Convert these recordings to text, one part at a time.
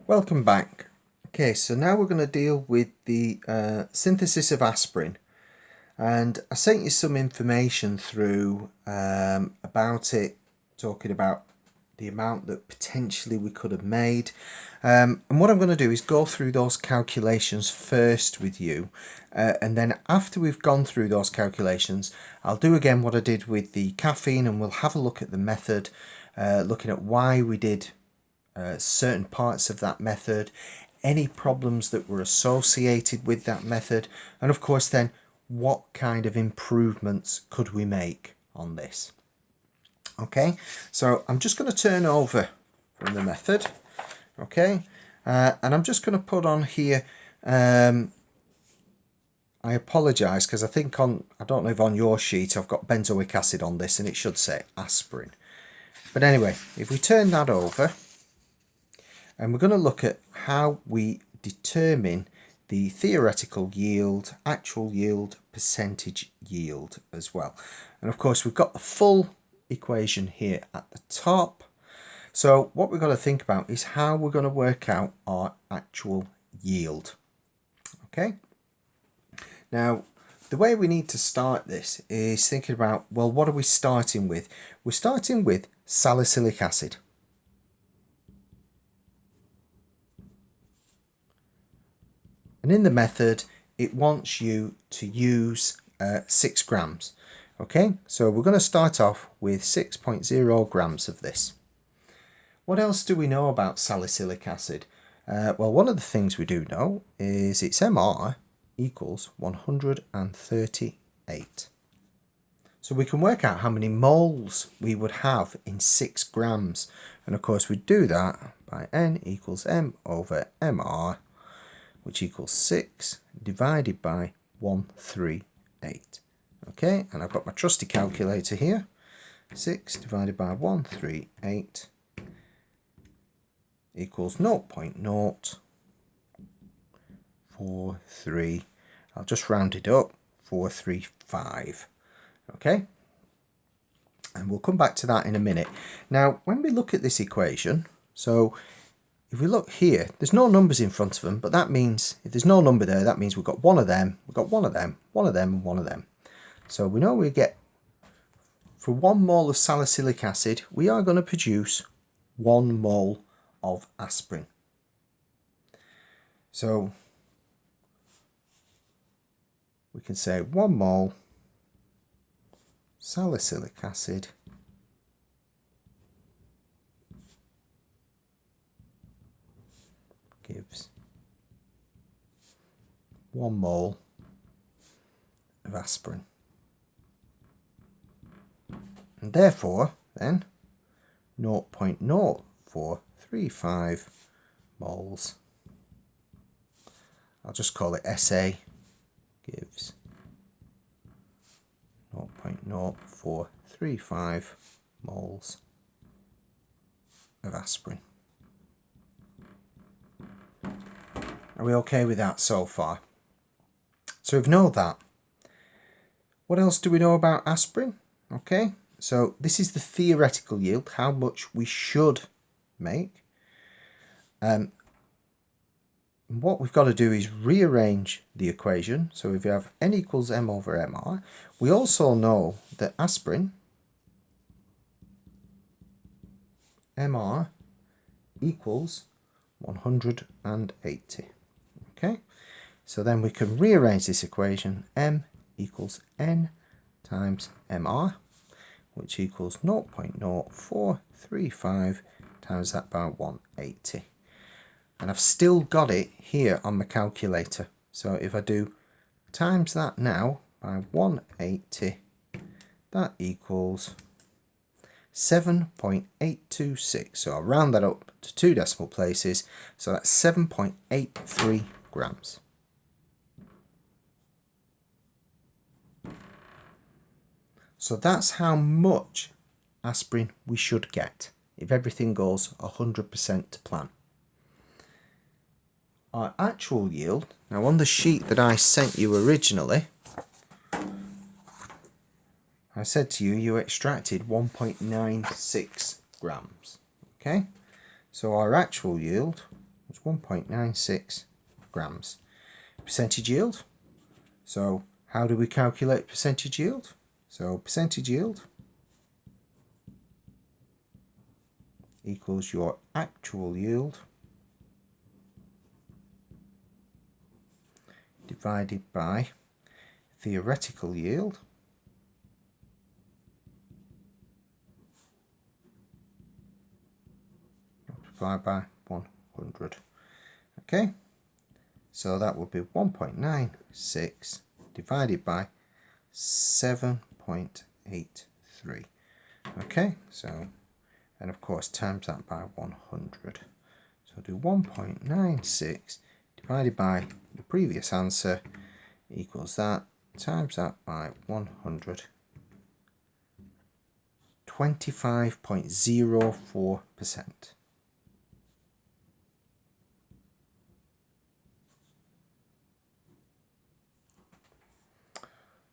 Welcome back. Okay, so now we're going to deal with the synthesis of aspirin, and I sent you some information through about it, talking about the amount that potentially we could have made, and what I'm going to do is go through those calculations first with you, and then after we've gone through those calculations I'll do again what I did with the caffeine, and we'll have a look at the method, looking at why we did certain parts of that method, any problems that were associated with that method, and of course then what kind of improvements could we make on this. Okay, so I'm just going to turn over from the method, okay, and I'm just going to put on here, I apologise because I think I don't know if on your sheet I've got benzoic acid on this and it should say aspirin, but anyway, if we turn that over, and we're going to look at how we determine the theoretical yield, actual yield, percentage yield as well. And of course we've got the full equation here at the top. So what we've got to think about is how we're going to work out our actual yield. Okay. Now the way we need to start this is thinking about, well, what are we starting with? We're starting with salicylic acid. And in the method, it wants you to use 6 grams. Okay, so we're going to start off with 6.0 grams of this. What else do we know about salicylic acid? Well, one of the things we do know is its MR equals 138. So we can work out how many moles we would have in 6 grams. And of course, we do that by N equals M over MR, which equals 6 divided by 138. Okay, and I've got my trusty calculator here. 6 divided by 138 equals 0.043. I'll just round it up, 435. Okay, and we'll come back to that in a minute. Now, when we look at this equation, so if we look here, there's no numbers in front of them, but that means if there's no number there, that means we've got one of them, we've got one of them, one of them, and one of them. So we know we get, for 1 mole of salicylic acid, we are going to produce 1 mole of aspirin. So we can say 1 mole salicylic acid gives 1 mole of aspirin, and therefore then 0.0435 moles, I'll just call it SA, gives 0.0435 moles of aspirin. Are we okay with that so far? So we know that. What else do we know about aspirin? Okay, so this is the theoretical yield, how much we should make. What we've got to do is rearrange the equation. So if we have N equals M over MR, we also know that aspirin, MR equals 180. Okay, so then we can rearrange this equation. M equals N times MR, which equals 0.0435 times that by 180. And I've still got it here on my calculator. So if I do times that now by 180, that equals 7.826. So I'll round that up to 2 decimal places. So that's 7.83 grams. So that's how much aspirin we should get if everything goes 100% to plan. Our actual yield, now on the sheet that I sent you originally, I said to you, you extracted 1.96 grams. Okay, so our actual yield was 1.96 grams. Percentage yield. So how do we calculate percentage yield? So percentage yield equals your actual yield divided by theoretical yield multiplied by 100. Okay, so that would be 1.96 divided by 7.83. Okay, so, and of course times that by 100. So do 1.96 divided by the previous answer equals that, times that by 100, 25.04%.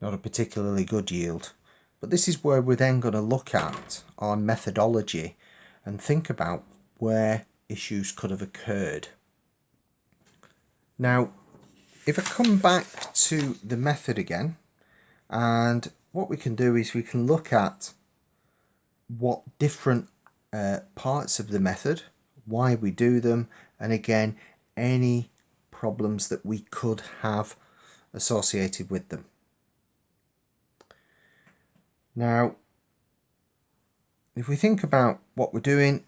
Not a particularly good yield, but this is where we're then going to look at our methodology and think about where issues could have occurred. Now, if I come back to the method again, and what we can do is we can look at what different parts of the method, why we do them, and again, any problems that we could have associated with them. Now, if we think about what we're doing,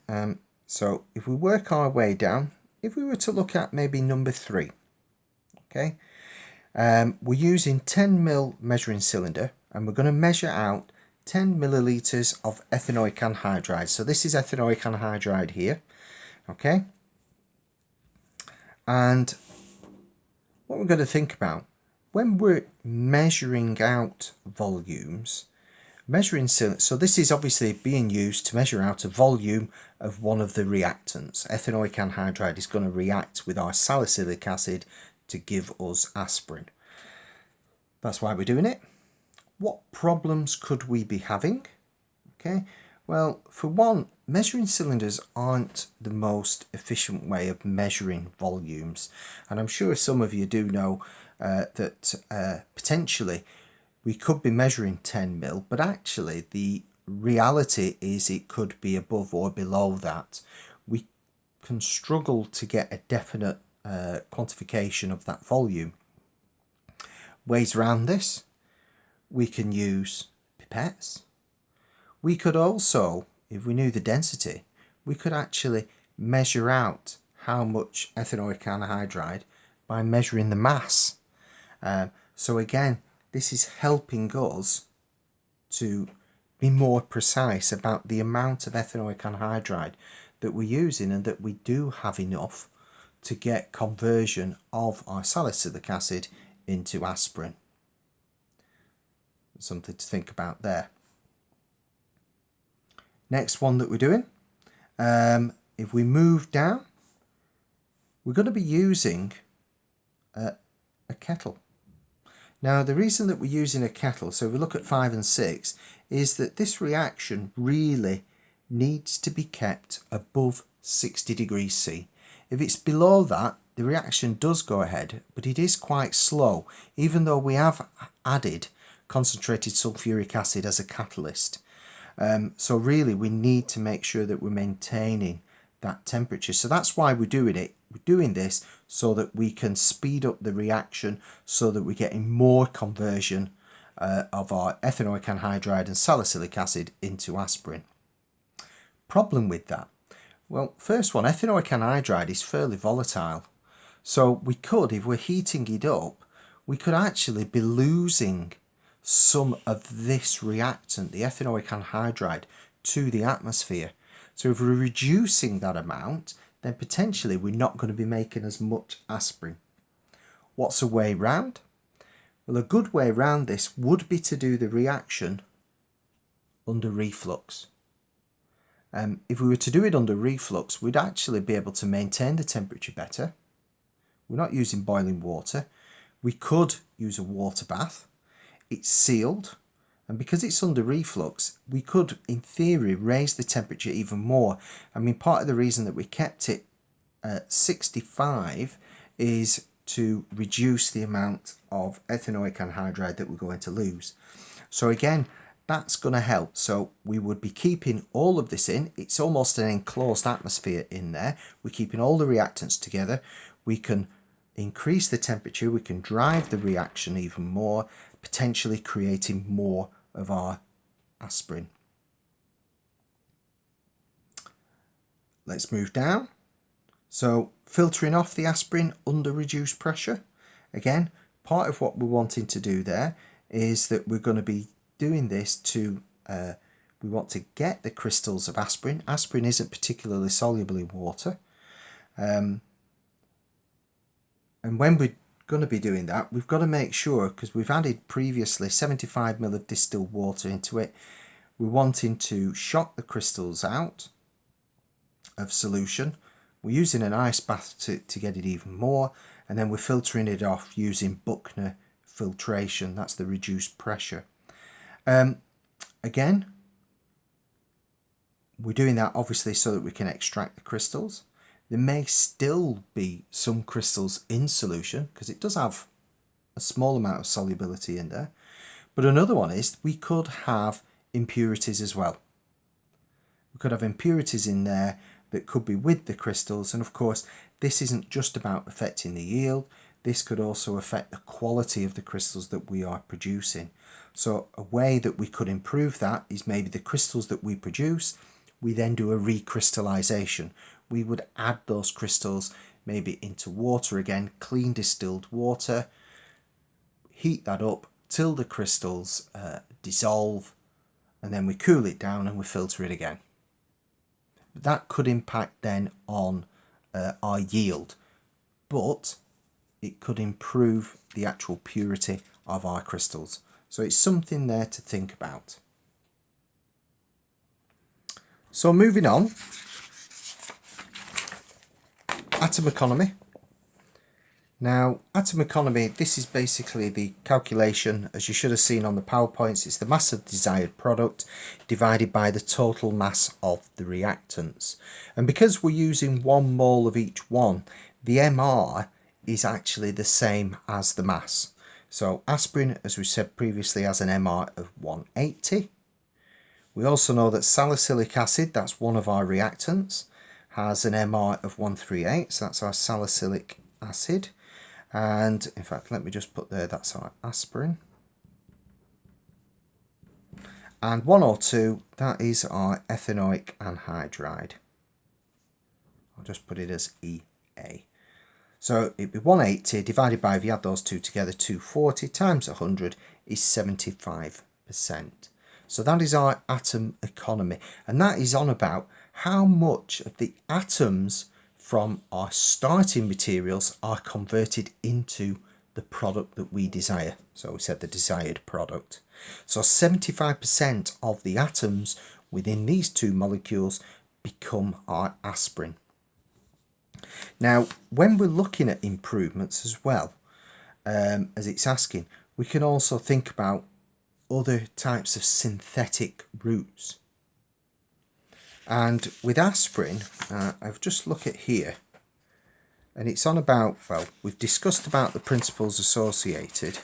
so if we work our way down, if we were to look at maybe number 3, okay, we're using 10 ml measuring cylinder, and we're going to measure out 10 milliliters of ethanoic anhydride. So this is ethanoic anhydride here, okay, and what we're going to think about when we're measuring out volumes, measuring cylinder, so this is obviously being used to measure out a volume of one of the reactants. Ethanoic anhydride is going to react with our salicylic acid to give us aspirin. That's why we're doing it. What problems could we be having? Okay, well, for one, measuring cylinders aren't the most efficient way of measuring volumes, and I'm sure some of you do know that potentially we could be measuring 10 ml, but actually the reality is it could be above or below that. We can struggle to get a definite quantification of that volume. Ways around this: we can use pipettes. We could also, if we knew the density, we could actually measure out how much ethanoic anhydride by measuring the mass. So again, this is helping us to be more precise about the amount of ethanoic anhydride that we're using, and that we do have enough to get conversion of our salicylic acid into aspirin. Something to think about there. Next one that we're doing, if we move down, we're going to be using a kettle. Now, the reason that we're using a kettle, so if we look at 5 and 6, is that this reaction really needs to be kept above 60 degrees C. If it's below that, the reaction does go ahead, but it is quite slow, even though we have added concentrated sulfuric acid as a catalyst. So really we need to make sure that we're maintaining that temperature. So that's why we're doing it. We're doing this so that we can speed up the reaction, so that we're getting more conversion of our ethanoic anhydride and salicylic acid into aspirin. Problem with that? Well, first one, ethanoic anhydride is fairly volatile. So we could, if we're heating it up, we could actually be losing some of this reactant, the ethanoic anhydride, to the atmosphere. So if we're reducing that amount, then potentially we're not going to be making as much aspirin. What's a way round? Well, a good way around this would be to do the reaction under reflux. If we were to do it under reflux, we'd actually be able to maintain the temperature better. We're not using boiling water. We could use a water bath. It's sealed, and because it's under reflux, we could, in theory, raise the temperature even more. I mean, part of the reason that we kept it 65 is to reduce the amount of ethanoic anhydride that we're going to lose. So again, that's going to help. So we would be keeping all of this in. It's almost an enclosed atmosphere in there. We're keeping all the reactants together. We can increase the temperature. We can drive the reaction even more, potentially creating more of our aspirin. Let's move down. So filtering off the aspirin under reduced pressure. Again, part of what we're wanting to do there is that we're going to be doing this to, we want to get the crystals of aspirin. Aspirin isn't particularly soluble in water. And when we're going to be doing that, we've got to make sure, because we've added previously 75 ml of distilled water into it, we're wanting to shock the crystals out of solution. We're using an ice bath to get it even more, and then we're filtering it off using Buchner filtration. That's the reduced pressure. Again, we're doing that obviously so that we can extract the crystals. There may still be some crystals in solution because it does have a small amount of solubility in there. But another one is we could have impurities as well. We could have impurities in there that could be with the crystals, and of course this isn't just about affecting the yield. This could also affect the quality of the crystals that we are producing. So a way that we could improve that is maybe the crystals that we produce, we then do a recrystallization. We would add those crystals maybe into water again, clean distilled water, heat that up till the crystals dissolve, and then we cool it down and we filter it again. That could impact then on our yield, but it could improve the actual purity of our crystals. So it's something there to think about. So moving on, atom economy. Now, atom economy, this is basically the calculation, as you should have seen on the PowerPoints. It's the mass of the desired product divided by the total mass of the reactants. And because we're using 1 mole of each one, the MR is actually the same as the mass. So aspirin, as we said previously, has an MR of 180. We also know that salicylic acid, that's one of our reactants, has an MR of 138. So that's our salicylic acid. And in fact, let me just put there, that's our aspirin. And 102, that is our ethanoic anhydride. I'll just put it as EA. So it'd be 180 divided by, if you add those two together, 240 times 100 is 75%. So that is our atom economy. And that is on about how much of the atoms from our starting materials are converted into the product that we desire. So we said the desired product. So 75% of the atoms within these two molecules become our aspirin. Now, when we're looking at improvements as well, as it's asking, we can also think about other types of synthetic routes. And with aspirin, I've just looked at here, and it's on about, well, we've discussed about the principles associated.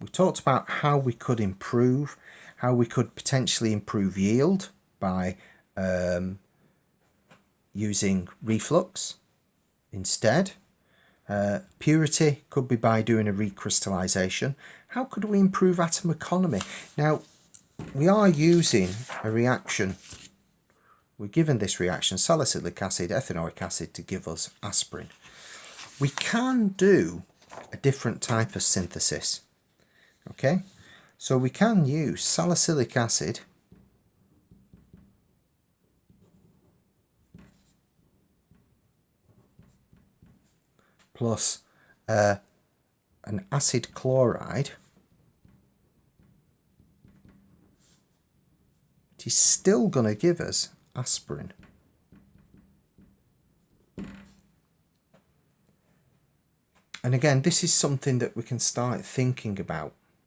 We talked about how we could improve, how we could potentially improve yield by using reflux instead. Purity could be by doing a recrystallization. How could we improve atom economy? Now, we are using a reaction. We're given this reaction, salicylic acid, ethanoic acid, to give us aspirin. We can do a different type of synthesis. Okay, so we can use salicylic acid plus an acid chloride. It is still going to give us aspirin. And again, this is something that we can start thinking about.